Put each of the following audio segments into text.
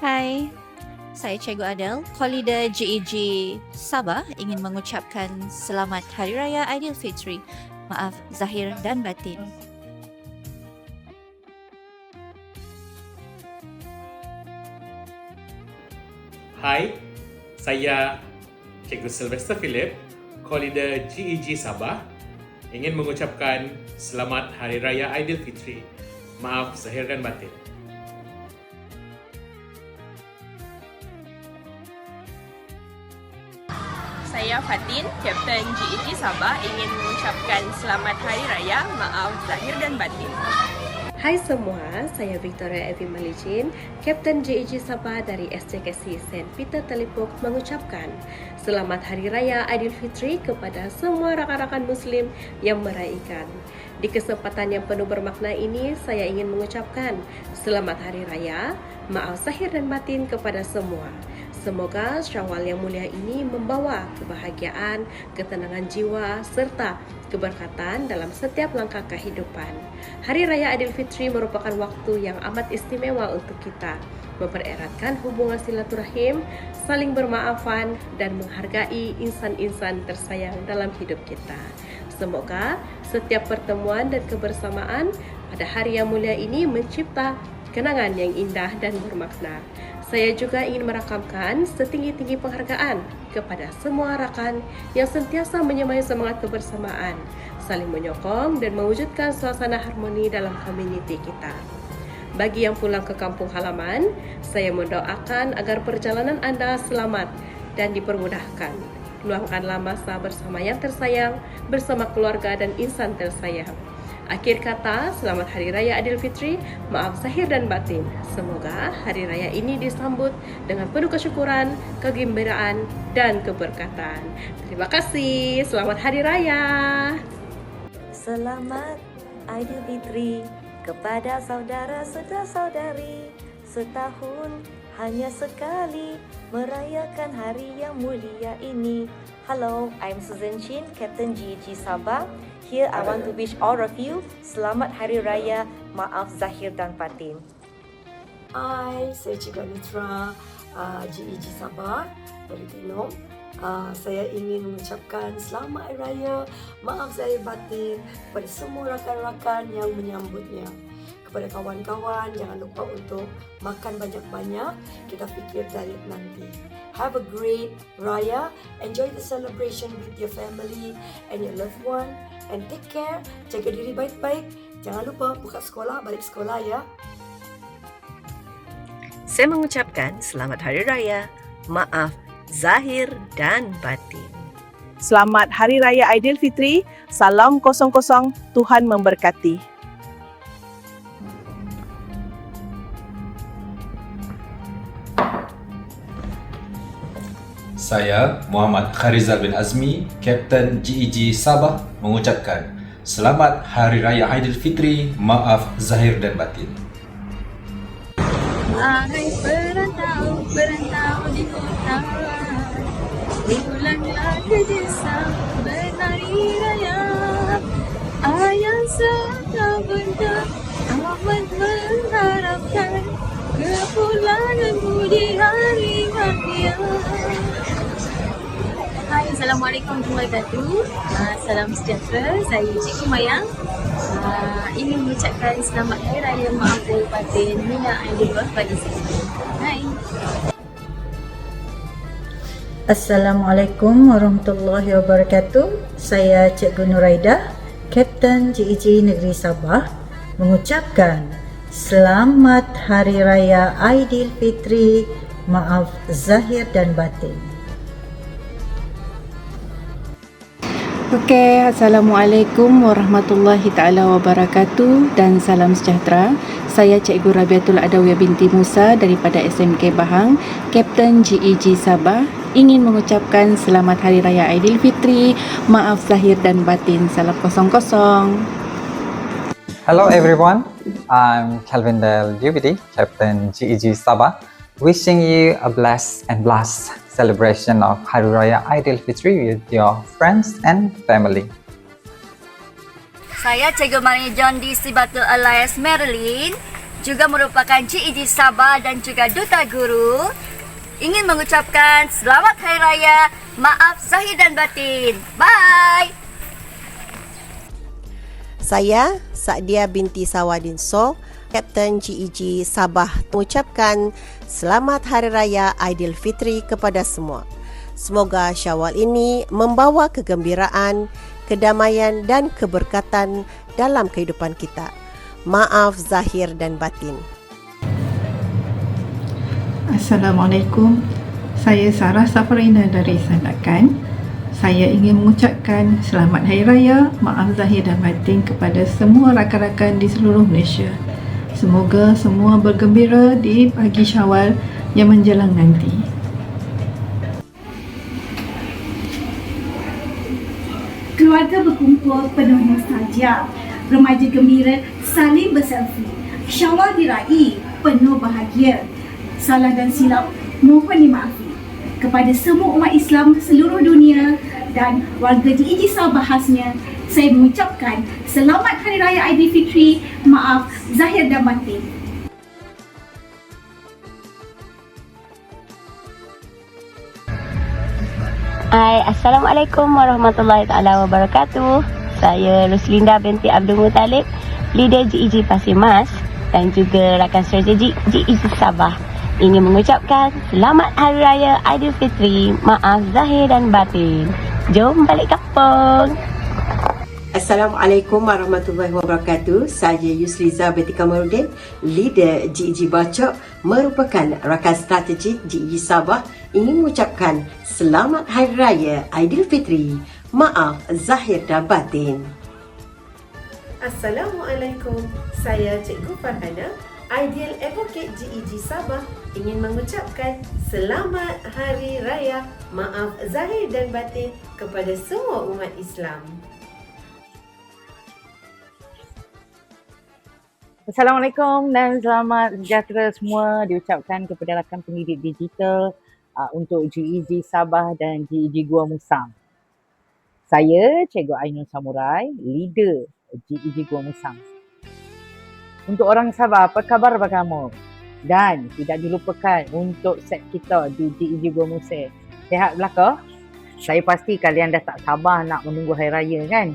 Hai, saya Cikgu Adel, Kolida GEG Sabah ingin mengucapkan Selamat Hari Raya Aidilfitri. Maaf zahir dan batin. Hai, saya Cikgu Sylvester Philip, Kolida GEG Sabah ingin mengucapkan Selamat Hari Raya Aidilfitri. Maaf zahir dan batin. Saya Fatin, Kapten GEG Sabah ingin mengucapkan Selamat Hari Raya, maaf zahir dan batin. Hai semua, saya Victoria Evi Malijin, Kapten GEG Sabah dari SJKC St. Peter Telipuk mengucapkan Selamat Hari Raya Aidilfitri kepada semua rakan-rakan Muslim yang meraihkan. Di kesempatan yang penuh bermakna ini, saya ingin mengucapkan Selamat Hari Raya, maaf zahir dan batin kepada semua. Semoga Syawal yang mulia ini membawa kebahagiaan, ketenangan jiwa serta keberkatan dalam setiap langkah kehidupan. Hari Raya Aidilfitri merupakan waktu yang amat istimewa untuk kita mempereratkan hubungan silaturahim, saling bermaafan dan menghargai insan-insan tersayang dalam hidup kita. Semoga setiap pertemuan dan kebersamaan pada hari yang mulia ini mencipta kenangan yang indah dan bermakna. Saya juga ingin merakamkan setinggi-tinggi penghargaan kepada semua rakan yang sentiasa menyemai semangat kebersamaan, saling menyokong dan mewujudkan suasana harmoni dalam komuniti kita. Bagi yang pulang ke kampung halaman, saya mendoakan agar perjalanan Anda selamat dan dipermudahkan. Luangkanlah masa bersama yang tersayang, bersama keluarga dan insan tersayang. Akhir kata, selamat Hari Raya Aidilfitri, maaf zahir dan batin. Semoga Hari Raya ini disambut dengan penuh kesyukuran, kegembiraan, dan keberkatan. Terima kasih, selamat Hari Raya. Selamat Aidilfitri kepada saudara-saudari. Setahun hanya sekali merayakan hari yang mulia ini. Hello, I'm Susan Chin, Kapten GEG Sabah. Here I want to wish all of you Selamat Hari Raya, maaf zahir dan batin. Hai, saya Cikgu Anitra, GEG Sabah dari Tenom. Saya ingin mengucapkan Selamat Hari Raya, maaf zahir batin kepada semua rakan-rakan yang menyambutnya. Kepada kawan-kawan, jangan lupa untuk makan banyak-banyak, kita fikir diet nanti. Have a great Raya, enjoy the celebration with your family and your loved one, and take care, jaga diri baik-baik. Jangan lupa buka sekolah, balik sekolah ya. Saya mengucapkan Selamat Hari Raya, maaf zahir dan batin. Selamat Hari Raya Aidilfitri, salam 00, Tuhan memberkati. Saya Muhammad Kharizal bin Azmi, Kapten GEG Sabah mengucapkan Selamat Hari Raya Aidilfitri, maaf zahir dan batin. Hai berantau di kota, ulanglah ke desa berhari raya. Ayah serta bunda amat mengharapkan kepulanganmu di hari raya. Hai, Assalamualaikum warahmatullahi wabarakatuh. Salam sejahtera, saya Cikgu Mayang. Ingin mengucapkan Selamat Hari Raya, maaf zahir batin, Mina Aidilullah bagi saya. Hai. Assalamualaikum warahmatullahi wabarakatuh. Saya Cikgu Nuraidah, Kapten GEG Negeri Sabah mengucapkan Selamat Hari Raya Aidilfitri, maaf zahir dan batin. Okey, Assalamualaikum warahmatullahi taala wabarakatuh dan salam sejahtera. Saya Cikgu Rabiatul Adawiyah binti Musa daripada SMK Bahang, Kapten GEG Sabah ingin mengucapkan Selamat Hari Raya Aidilfitri, maaf zahir dan batin. Salam 00. Hello everyone, I'm Kelvin Del UBD, Kapten GEG Sabah, wishing you a blessed and blessed celebration of Hari Raya Aidilfitri with your friends and family. Saya Cikgu Maria John di Sibatul Alias Maryland juga merupakan GEG Sabah dan juga Duta Guru, ingin mengucapkan Selamat Hari Raya, maaf zahir dan batin. Bye! Saya Saadia binti Sawadin So, Kapten GEG Sabah, mengucapkan Selamat Hari Raya Aidilfitri kepada semua. Semoga Syawal ini membawa kegembiraan, kedamaian dan keberkatan dalam kehidupan kita. Maaf zahir dan batin. Assalamualaikum. Saya Sarah Safarina dari Sandakan. Saya ingin mengucapkan Selamat Hari Raya, maaf zahir dan batin kepada semua rakan-rakan di seluruh Malaysia. Semoga semua bergembira di pagi Syawal yang menjelang nanti. Keluarga berkumpul penuh nostalgia. Remaja gembira saling berselfie. Syawal diraih penuh bahagia. Salah dan silap mohon dimaafi. Kepada semua umat Islam seluruh dunia dan warga GEG Sabah khasnya, saya mengucapkan Selamat Hari Raya Aidilfitri, maaf zahir dan batin. Hai, Assalamualaikum warahmatullahi taala wabarakatuh. Saya Ruslinda binti Abdul Muttalib, leader GEG Pasir Mas dan juga rakan strategi GEG Sabah, ingin mengucapkan Selamat Hari Raya Aidilfitri, maaf zahir dan batin. Jom balik kampung. Assalamualaikum warahmatullahi wabarakatuh. Saya Yusliza binti Kamarudin, leader GEG Bacok, merupakan rakan strategi GEG Sabah, ingin mengucapkan Selamat Hari Raya Aidilfitri, maaf zahir dan batin. Assalamualaikum. Saya Cikgu Farhana, Ideal Advocate GEG Sabah, ingin mengucapkan Selamat Hari Raya, maaf zahir dan batin kepada semua umat Islam. Assalamualaikum dan selamat sejahtera semua diucapkan kepada rakan pendidik digital untuk GEG Sabah dan GEG Gua Musang. Saya Cikgu Ainul Samurai, leader GEG Gua Musang. Untuk orang Sabah, apa khabar kamu? Dan tidak dilupakan untuk set kita di GEG Gua Musang. Sihat belakang? Saya pasti kalian dah tak sabar nak menunggu Hari Raya kan?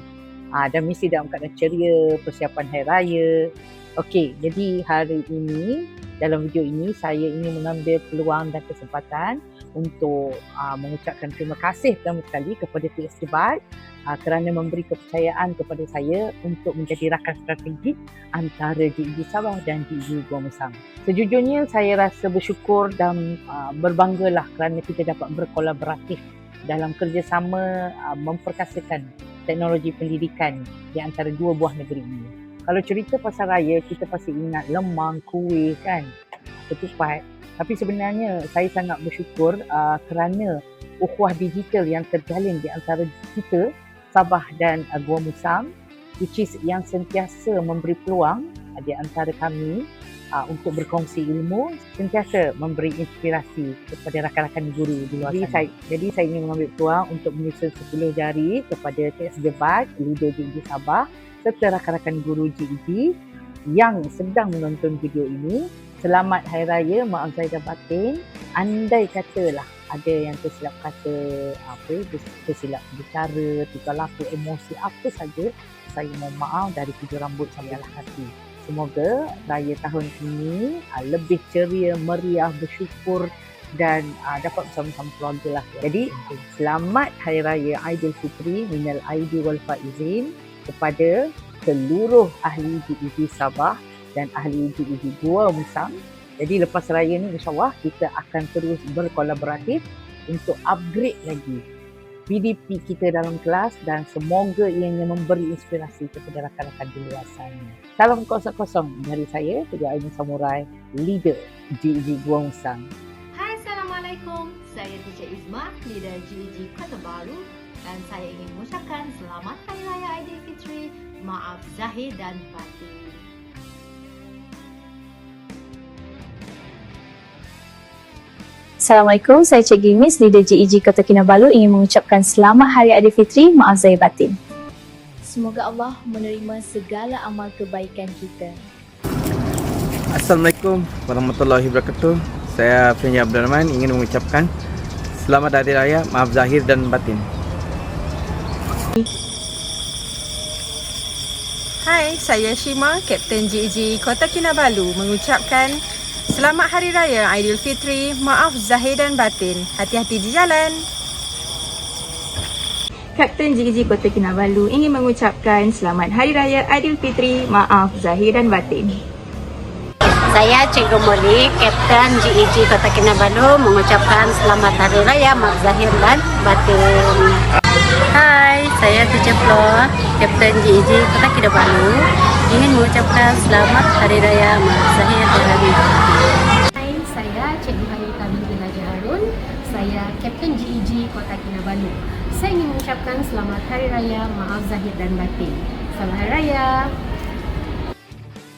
Dan mesti dalam keadaan ceria, persiapan Hari Raya. Okey, jadi hari ini, dalam video ini saya ingin mengambil peluang dan kesempatan untuk mengucapkan terima kasih pertama sekali kepada TS Debat kerana memberi kepercayaan kepada saya untuk menjadi rakan strategik antara GEG Sabah dan GEG Gua Musang. Sejujurnya saya rasa bersyukur dan berbanggalah kerana kita dapat berkolaboratif dalam kerjasama memperkasakan teknologi pendidikan di antara dua buah negeri ini. Kalau cerita pasal raya, kita pasti ingat lemang, kuih kan, ketupat. Tapi sebenarnya saya sangat bersyukur kerana ukhuwah digital yang terjalin di antara kita, Sabah dan Gua Musang, which is yang sentiasa memberi peluang di antara kami untuk berkongsi ilmu, sentiasa memberi inspirasi kepada rakan-rakan guru di luar sana. Jadi saya ingin mengambil peluang untuk menyusun 10 jari kepada TS Debat, leader GEG Sabah, serta rakan-rakan guru GEG yang sedang menonton video ini. Selamat Hari Raya, maaf zahir dan batin. Andai katalah ada yang tersilap kata, tersilap bicara, tukar laku, emosi, apa saja, saya mohon maaf dari hujung rambut sampai alas kaki. Semoga raya tahun ini lebih ceria, meriah, bersyukur dan dapat bersama-sama keluarga lah. Jadi, selamat Hari Raya Aidilfitri minal aidin wal faizin kepada seluruh ahli GEG Sabah dan ahli GEG Gua Musang. Jadi lepas raya ni insyaAllah kita akan terus berkolaboratif untuk upgrade lagi PDP kita dalam kelas dan semoga ianya memberi inspirasi kepada rakan-rakan di luar sana. Salam kosong-kosong dari saya, Cikgu Ainul Samurai, leader GEG Gua Musang. Hai, Assalamualaikum. Saya Teacher Izmah, leader GEG Kota Baru dan saya ingin mengucapkan Selamat Hari Raya Aidilfitri, maaf zahir dan batin. Assalamualaikum, saya Cikgu Imis, leader GEG Kota Kinabalu, ingin mengucapkan Selamat Hari Aidilfitri, maaf zahir batin. Semoga Allah menerima segala amal kebaikan kita. Assalamualaikum warahmatullahi wabarakatuh. Saya Fenja Abdul Rahman ingin mengucapkan Selamat Hari Raya, maaf zahir dan batin. Hai, saya Shima, Kapten GEG Kota Kinabalu mengucapkan Selamat Hari Raya Aidilfitri, maaf zahir dan batin. Hati-hati di jalan. Kapten GEG Kota Kinabalu ingin mengucapkan Selamat Hari Raya Aidilfitri, maaf zahir dan batin. Saya Cikgu Molly, Kapten GEG Kota Kinabalu mengucapkan Selamat Hari Raya, maaf zahir dan batin. Hai, saya Teacher Flo, Kapten GEG Kota Kinabalu ingin mengucapkan Selamat Hari Raya, maaf zahir dan batin. Hai, saya Cikgu Harita binti Raja Harun, saya Kapten GEG Kota Kinabalu. Saya ingin mengucapkan Selamat Hari Raya, maaf zahir dan batin. Selamat Hari Raya.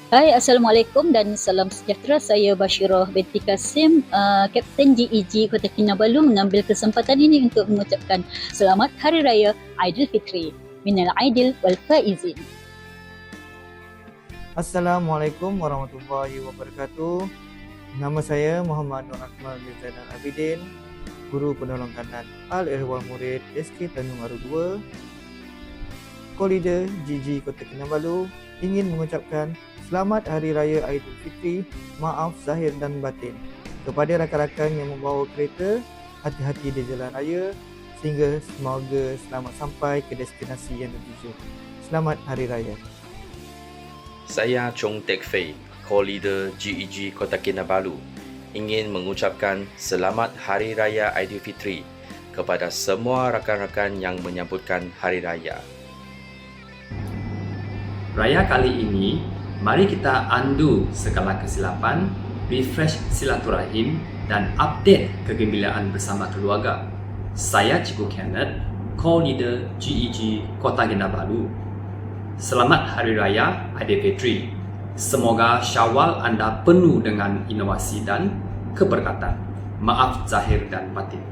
Hai, Assalamualaikum dan salam sejahtera. Saya Bashirah binti Kasim, Kapten GEG Kota Kinabalu mengambil kesempatan ini untuk mengucapkan Selamat Hari Raya Aidilfitri. Minal Aidil wal Faizin. Assalamualaikum warahmatullahi wabarakatuh. Nama saya Muhammad Nur Akmal bin Zainal Abidin, Guru Penolong Kanan Al-Ihwal Murid SK Tanjung Aru 2, Co-Leader GEG Kota Kinabalu ingin mengucapkan Selamat Hari Raya Aidilfitri, maaf zahir dan batin. Kepada rakan-rakan yang membawa kereta, hati-hati di jalan raya sehingga semoga selamat sampai ke destinasi yang dituju. Selamat Hari Raya. Saya Chong Tek Fei, Co-Leader GEG Kota Kinabalu ingin mengucapkan Selamat Hari Raya Aidilfitri kepada semua rakan-rakan yang menyambutkan Hari Raya. Raya kali ini, mari kita undo segala kesilapan, refresh silaturahim dan update kegembiraan bersama keluarga. Saya Cikgu Kenneth, Co-Leader GEG Kota Kinabalu. Selamat Hari Raya Aidilfitri. Semoga Syawal anda penuh dengan inovasi dan keberkatan. Maaf zahir dan batin.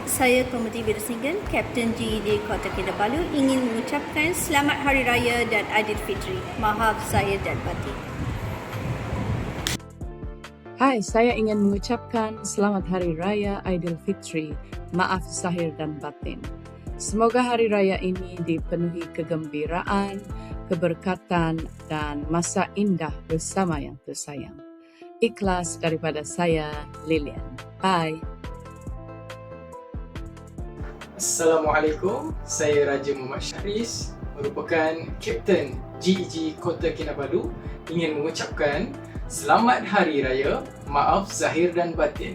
Saya Komiti Birsinggan, Kapten GEG Kota Kinabalu ingin mengucapkan Selamat Hari Raya dan Aidilfitri. Maaf zahir dan batin. Hai, saya ingin mengucapkan Selamat Hari Raya Aidilfitri. Maaf zahir dan batin. Semoga hari raya ini dipenuhi kegembiraan, keberkatan dan masa indah bersama yang tersayang. Ikhlas daripada saya, Lilian. Bye. Assalamualaikum, saya Raja Muhammad Syahris, merupakan Kapten GEG Kota Kinabalu, ingin mengucapkan Selamat Hari Raya, maaf zahir dan batin.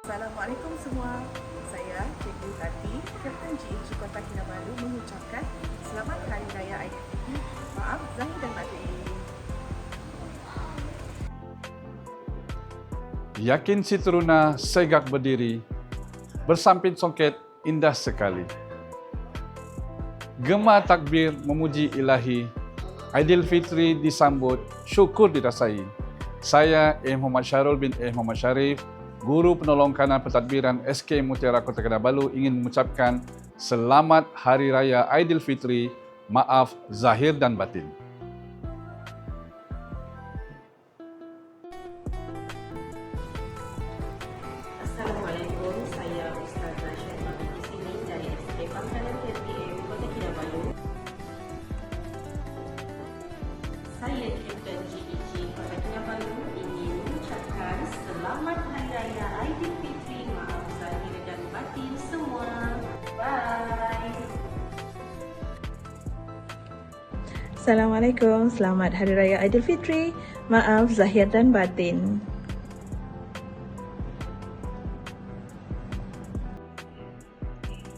Assalamualaikum semua, saya Cikgu Tati, Kapten GEG Kota Kinabalu mengucapkan Selamat Hari Raya Aidilfitri, maaf zahir dan batin. Yakin si teruna segak berdiri, bersamping songket indah sekali. Gema takbir memuji ilahi, Aidilfitri disambut, syukur dirasai. Saya Muhammad Syarul bin Muhammad Syarif, Guru Penolong Kanan Pentadbiran SK Mutiara Kota Kinabalu ingin mengucapkan Selamat Hari Raya Aidilfitri, maaf zahir dan batin. Assalamualaikum, saya Ustazah Syahma binti Simin dari SK Pangkalan KPM Kota Kinabalu. Saya Kapten GEG Kota Kinabalu ingin mengucapkan Selamat Hari Raya Aidilfitri, maaf zahir dan batin semua. Bye. Assalamualaikum, selamat Hari Raya Aidilfitri, maaf zahir dan batin.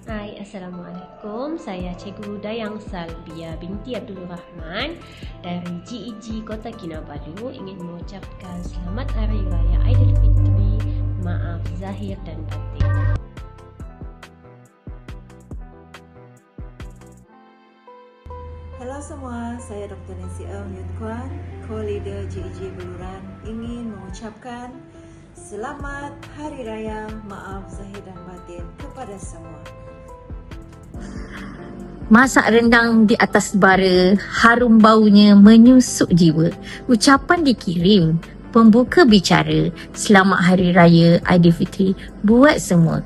Hai, Assalamualaikum. Saya Cikgu Dayang Salbia binti Abdul Rahman dari GEG Kota Kinabalu ingin mengucapkan Selamat Hari Raya Aidilfitri, maaf zahir dan batin. Halo semua, saya Dr. Nancy Eung Yun Kwan, Co-Leader GEG Beluran ingin mengucapkan Selamat Hari Raya, maaf zahir dan batin kepada semua. Masak rendang di atas bara, harum baunya menyusuk jiwa. Ucapan dikirim, pembuka bicara, selamat Hari Raya Aidilfitri buat semua.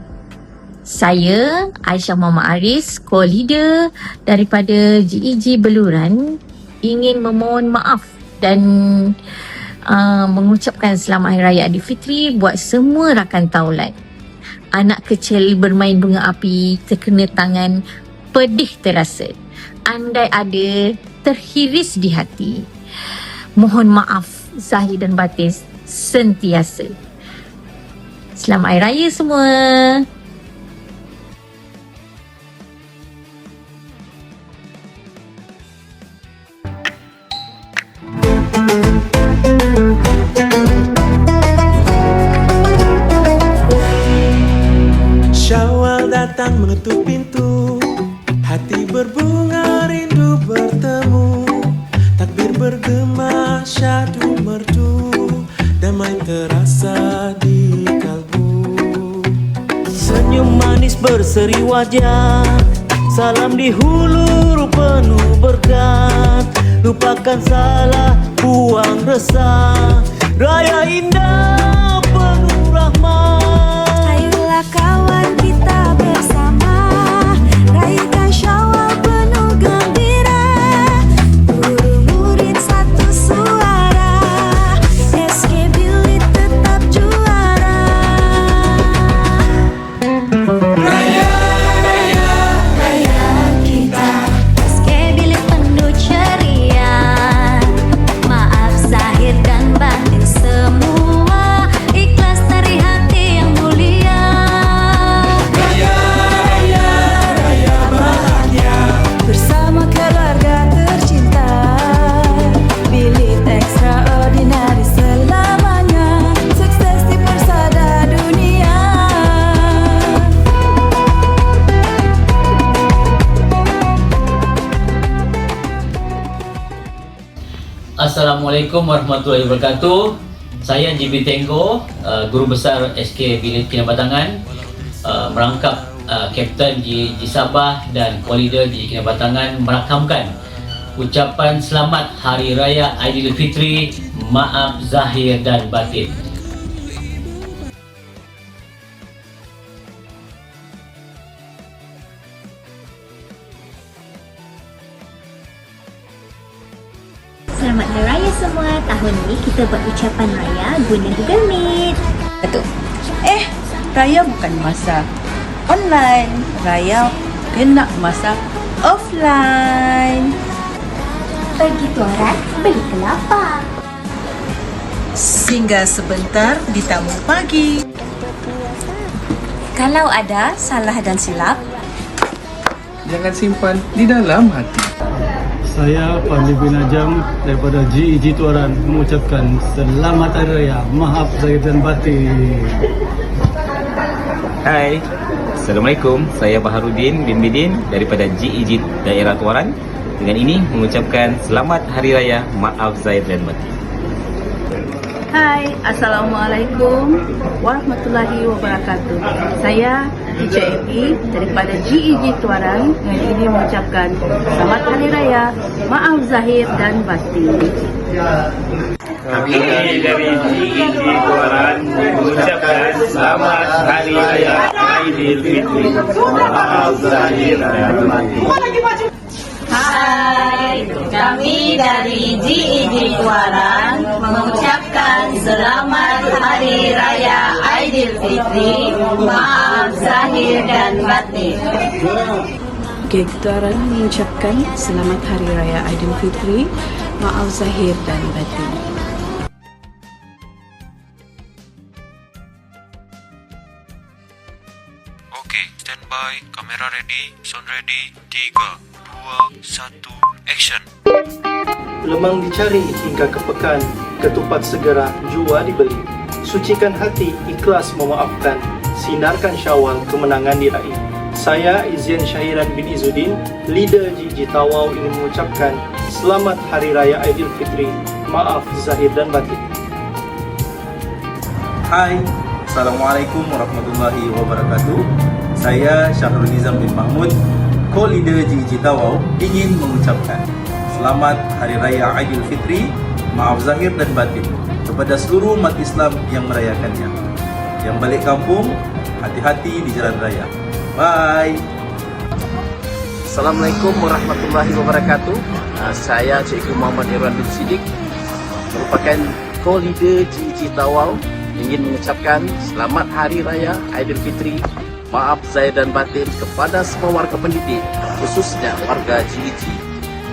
Saya Aisyah Muhammad Aris, co-leader daripada GEG Beluran, ingin memohon maaf dan mengucapkan selamat Hari Raya Aidilfitri buat semua rakan taulat. Anak kecil bermain bunga api terkena tangan, pedih terasa. Andai ada, terhiris di hati. Mohon maaf zahir dan batin sentiasa. Selamat Hari Raya semua. Syawal datang mengetuk pintu, hati berbunga rindu bertemu. Takbir bergema syahdu merdu, damai terasa di kalbu. Senyum manis berseri wajah, salam di hulu penuh berkat. Lupakan salah, buang resah, raya indah penuh rahmat. Ayolah kawan kita bersama, rayakan Syawal penuh gembira. Murid satu suara, SK Bilit tetap juara. Raya, raya, raya kita, SK Bilit penuh ceria. Maaf zahir dan batin semua, ikhlas dari hati yang mulia. Raya, raya, raya bahagia, bersama keluarga tercinta. Bilit extraordinary selamanya, sukses di persada dunia. Assalamualaikum warahmatullahi wabarakatuh. Saya GB Tenggo, Guru Besar SK Bilit Kinabatangan, merangkap Kapten GEG Sabah dan co-leader GEG Kinabatangan merakamkan ucapan selamat Hari Raya Aidilfitri, maaf zahir dan batin. Selamat Hari Raya semua. Tahun ni kita buat ucapan raya guna Google Meet. Betul. Raya bukan masa online. Raya kena masa offline. Pergi tuaran, beli kelapa. Singgah sebentar di tamu pagi. Kalau ada salah dan silap, Jangan simpan di dalam hati. Saya Fadli bin Ajam daripada GEG Tuaran mengucapkan selamat Hari Raya, maaf zahir dan batin. Hai, Assalamualaikum. Saya Baharudin bin Bidin daripada GEG Daerah Tuaran. Dengan ini mengucapkan selamat Hari Raya, maaf zahir dan batin. Hai, Assalamualaikum warahmatullahi wabarakatuh. Saya Teacher Evi daripada GEG Tuaran yang ini mengucapkan selamat Hari Raya, maaf zahir dan batin. Kami dari GEG Tuaran mengucapkan selamat Hari Raya Aidilfitri, maaf zahir dan batin. Hai, kami dari GEG Tuaran mengucapkan selamat Hari Raya Aidilfitri, maaf zahir dan batin. GEG Tuaran mengucapkan selamat Hari Raya Aidilfitri, maaf zahir dan batin. Oke, standby, kamera ready, sound ready, 3, 2, 1, action. Lemang dicari hingga ke pekan, ketupat segera jua dibeli. Sucikan hati, ikhlas memaafkan, sinarkan Syawal, kemenangan diraih. Saya Izyan Syahiran bin Izzuddin, leader GEG Tawau, ingin mengucapkan selamat Hari Raya Aidilfitri, maaf zahir dan batin. Hai, Assalamualaikum warahmatullahi wabarakatuh. Saya Syahrul Nizam bin Mahmud, Co-Leader GEG Tawau ingin mengucapkan Selamat Hari Raya Aidilfitri, maaf zahir dan batin kepada seluruh umat Islam yang merayakannya. Yang balik kampung, hati-hati di jalan raya. Bye. Assalamualaikum warahmatullahi wabarakatuh. Saya Cikgu Muhammad Irwan bin Siddiq, merupakan Co-Leader GEG Tawau, ingin mengucapkan Selamat Hari Raya Aidilfitri, maaf zahir dan batin kepada semua warga pendidik, khususnya warga GEG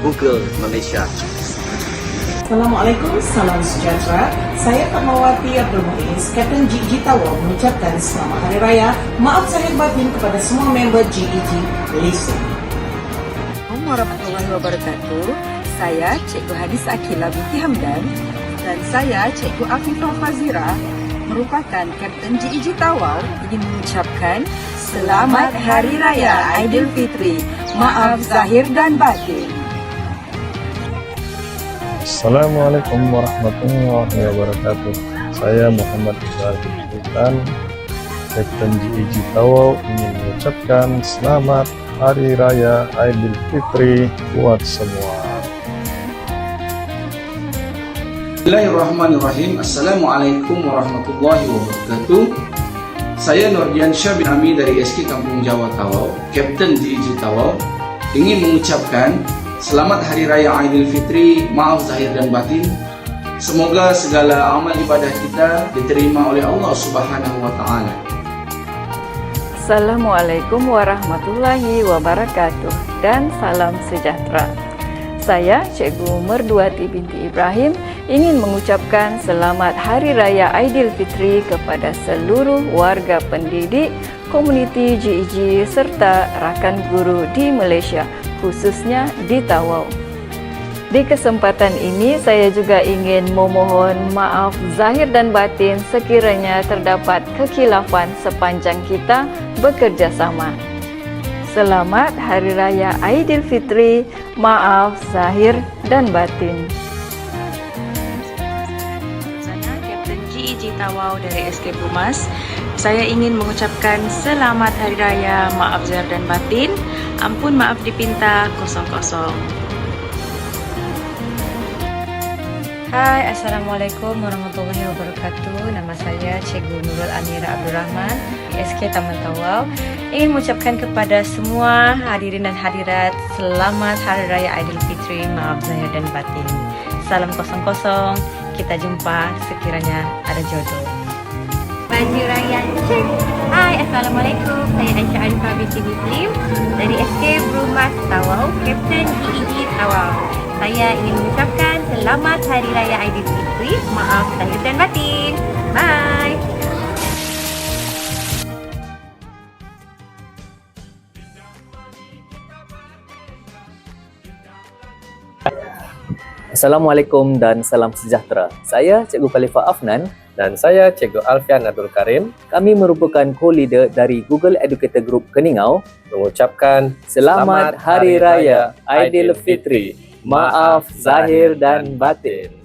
Google Malaysia. Assalamualaikum, salam sejahtera. Saya Fatmawati Abdul Muiz, Kapten GEG Tawau, mengucapkan Selamat Hari Raya, maaf zahir batin kepada semua member GEG Malaysia. Assalamualaikum warahmatullahi wabarakatuh. Saya Cikgu Hadis Akila binti Hamdan dan saya Cikgu Afifah Fazira, merupakan Kapten GEG Tawau, ingin mengucapkan Selamat Hari Raya Aidilfitri, maaf zahir dan batin. Assalamualaikum warahmatullahi wabarakatuh. Saya Muhammad Iqbal bin Sultan, Kapten GEG Tawau, ingin mengucapkan Selamat Hari Raya Aidilfitri buat semua. Bismillahirrahmanirrahim. Assalamualaikum warahmatullahi wabarakatuh. Saya Nordian Syah bin Ami dari SK Kampung Jawa Tawau, Kapten GEG Tawau, ingin mengucapkan Selamat Hari Raya Aidilfitri, maaf zahir dan batin. Semoga segala amal ibadah kita diterima oleh Allah Subhanahu wa taala. Assalamualaikum warahmatullahi wabarakatuh dan salam sejahtera. Saya Cikgu Merduati binti Ibrahim, ingin mengucapkan Selamat Hari Raya Aidilfitri kepada seluruh warga pendidik, komuniti GEG serta rakan guru di Malaysia, khususnya di Tawau. Di kesempatan ini saya juga ingin memohon maaf zahir dan batin sekiranya terdapat kekhilafan sepanjang kita bekerjasama. Selamat Hari Raya Aidilfitri, maaf zahir dan batin. Saya Kapten GEG Tawau dari SK Brumas. Saya ingin mengucapkan Selamat Hari Raya, maaf zahir dan batin. Ampun maaf dipinta 00. Hai, Assalamualaikum warahmatullahi wabarakatuh. Nama saya Cikgu Nurul Amira Abdul Rahman, SK Taman Tawau. Ingin mengucapkan kepada semua hadirin dan hadirat Selamat Hari Raya Aidilfitri, maaf zahir dan batin. Salam 00, kita jumpa sekiranya ada jodoh. Baju Raya Cik. Hai, Assalamualaikum. Saya Aisyah Arifah binti Muslim dari SK Brumas Tawau, Kapten GEG Tawau. Saya ingin mengucapkan Selamat Hari Raya Aidilfitri, maaf zahir dan batin. Bye. Assalamualaikum dan salam sejahtera. Saya Cikgu Khalifah Afnan dan saya Cikgu Alfian Abdul Karim. Kami merupakan co-leader dari Google Educator Group Keningau, mengucapkan Selamat Hari Raya Aidilfitri, maaf zahir dan batin.